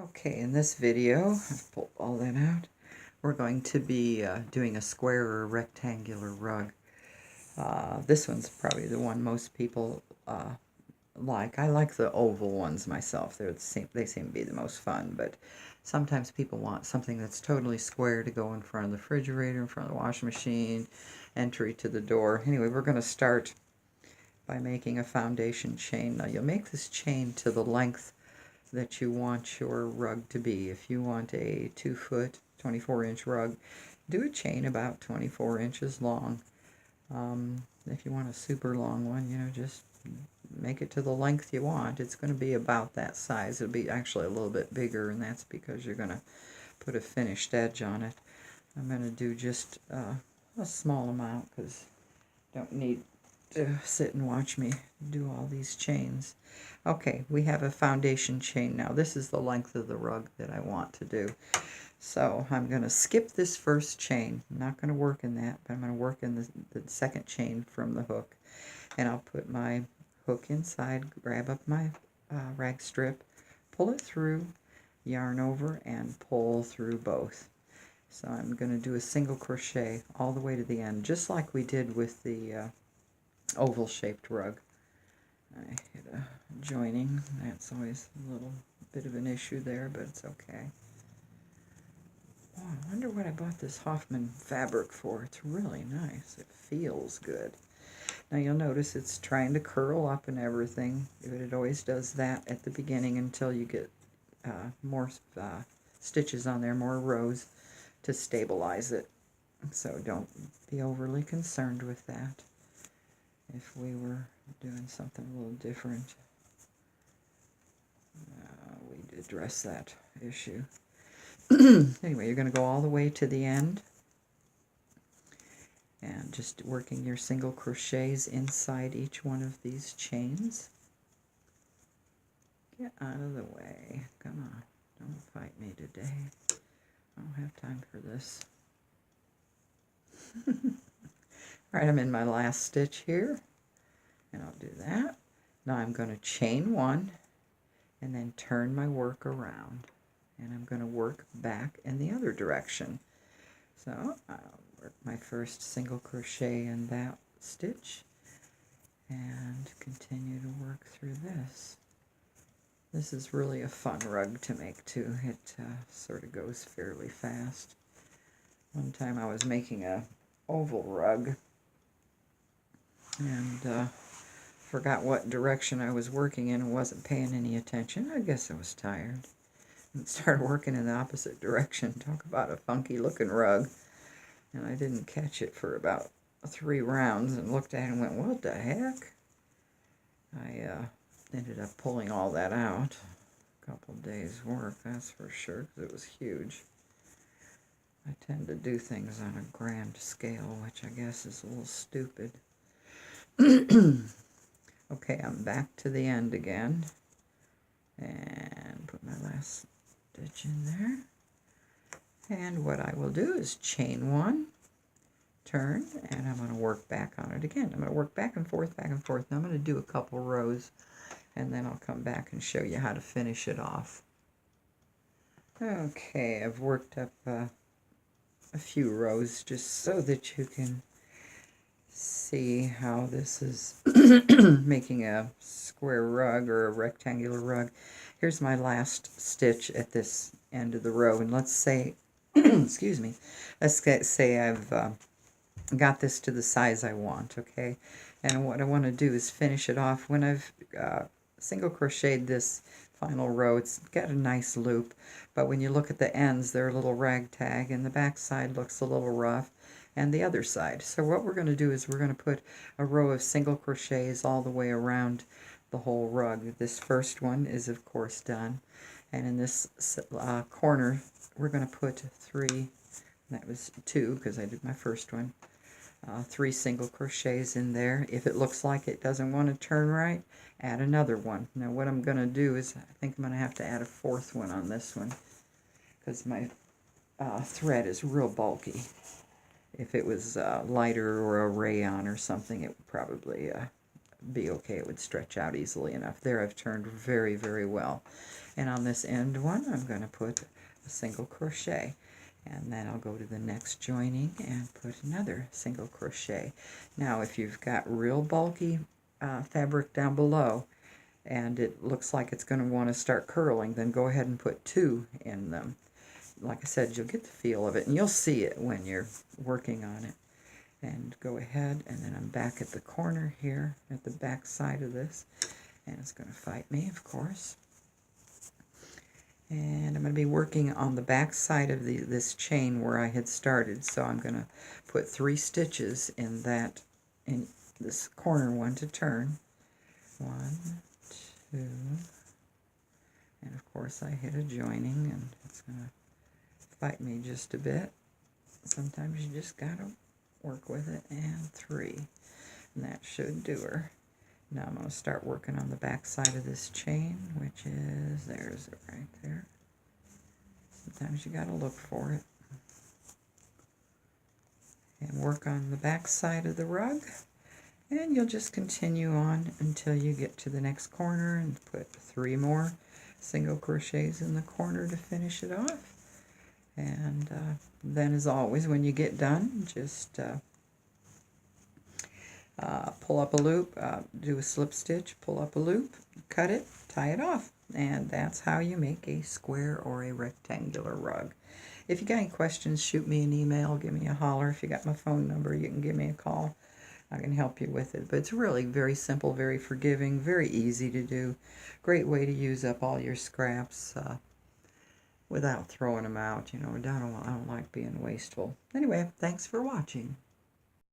Okay, in this video, I've pulled all that out, we're going to be doing a square or rectangular rug. This one's probably the one most people like. I like the oval ones myself. They seem to be the most fun, but sometimes people want something that's totally square to go in front of the refrigerator, in front of the washing machine, entry to the door. Anyway, we're going to start by making a foundation chain. Now you'll make this chain to the length that you want your rug to be. If you want a 2-foot, 24-inch rug, do a chain about 24 inches long. If you want a super long one, just make it to the length you want. It's going to be about that size. It'll be actually a little bit bigger, and that's because you're going to put a finished edge on it. I'm going to do just a small amount because I don't need to sit and watch me do all these chains. Okay, we have a foundation chain now. This is the length of the rug that I want to do. So I'm going to skip this first chain. I'm not going to work in that, but I'm going to work in the second chain from the hook. And I'll put my hook inside, grab up my rag strip, pull it through, yarn over, and pull through both. So I'm going to do a single crochet all the way to the end, just like we did with the oval shaped rug. I hit a joining. That's always a little bit of an issue there, but it's okay. Oh, I wonder what I bought this Hoffman fabric for. It's really nice. It feels good. Now you'll notice it's trying to curl up and everything, but it always does that at the beginning until you get more stitches on there, more rows to stabilize it. So don't be overly concerned with that. If we were doing something a little different, we'd address that issue. Anyway, you're going to go all the way to the end and just working your single crochets inside each one of these chains. Get out of the way. Come on. Don't fight me today. I don't have time for this. Alright, I'm in my last stitch here, and I'll do that. Now I'm going to chain one and then turn my work around, and I'm going to work back in the other direction. So I'll work my first single crochet in that stitch and continue to work through this. This is really a fun rug to make too. It sort of goes fairly fast. One time I was making a oval rug and forgot what direction I was working in and wasn't paying any attention. I guess I was tired. And started working in the opposite direction. Talk about a funky looking rug. And I didn't catch it for about 3 rounds and looked at it and went, what the heck? I ended up pulling all that out. A couple days work, that's for sure, because it was huge. I tend to do things on a grand scale, which I guess is a little stupid. Okay, I'm back to the end again. And put my last stitch in there. And what I will do is chain one, turn, and I'm going to work back on it again. I'm going to work back and forth, and I'm going to do a couple rows, and then I'll come back and show you how to finish it off. Okay, I've worked up a few rows just so that you can see how this is making a square rug or a rectangular rug. Here's my last stitch at this end of the row, and let's say, excuse me, let's say I've got this to the size I want, okay? And what I want to do is finish it off. When I've single crocheted this final row, it's got a nice loop, but when you look at the ends, they're a little ragtag, and the back side looks a little rough, and the other side. So what we're going to do is we're going to put a row of single crochets all the way around the whole rug. This first one is of course done, and in this corner we're going to put 3, that was 2 because I did my first one, 3 single crochets in there. If it looks like it doesn't want to turn right, add another one. Now what I'm going to do is I think I'm going to have to add a 4th one on this one because my thread is real bulky. If it was lighter or a rayon or something, it would probably be okay. It would stretch out easily enough. There I've turned very, very well. And on this end one, I'm going to put a single crochet. And then I'll go to the next joining and put another single crochet. Now, if you've got real bulky fabric down below, and it looks like it's going to want to start curling, then go ahead and put 2 in them. Like I said, you'll get the feel of it, and you'll see it when you're working on it. And go ahead, and then I'm back at the corner here, at the back side of this, and it's going to fight me, of course. And I'm going to be working on the back side of this chain where I had started, so I'm going to put 3 stitches in this corner one to turn. 1, 2, and of course I hit a joining, and it's going to fight me just a bit. Sometimes you just got to work with it, and 3, and that should do her. Now I'm going to start working on the back side of this chain, which is, there's it right there. Sometimes you got to look for it. And work on the back side of the rug. And you'll just continue on until you get to the next corner and put 3 more single crochets in the corner to finish it off. And then, as always, when you get done, just pull up a loop, do a slip stitch, pull up a loop, cut it, tie it off. And that's how you make a square or a rectangular rug. If you got any questions, shoot me an email, give me a holler. If you got my phone number, you can give me a call. I can help you with it. But it's really very simple, very forgiving, very easy to do. Great way to use up all your scraps without throwing them out. You know, I don't like being wasteful. Anyway, thanks for watching.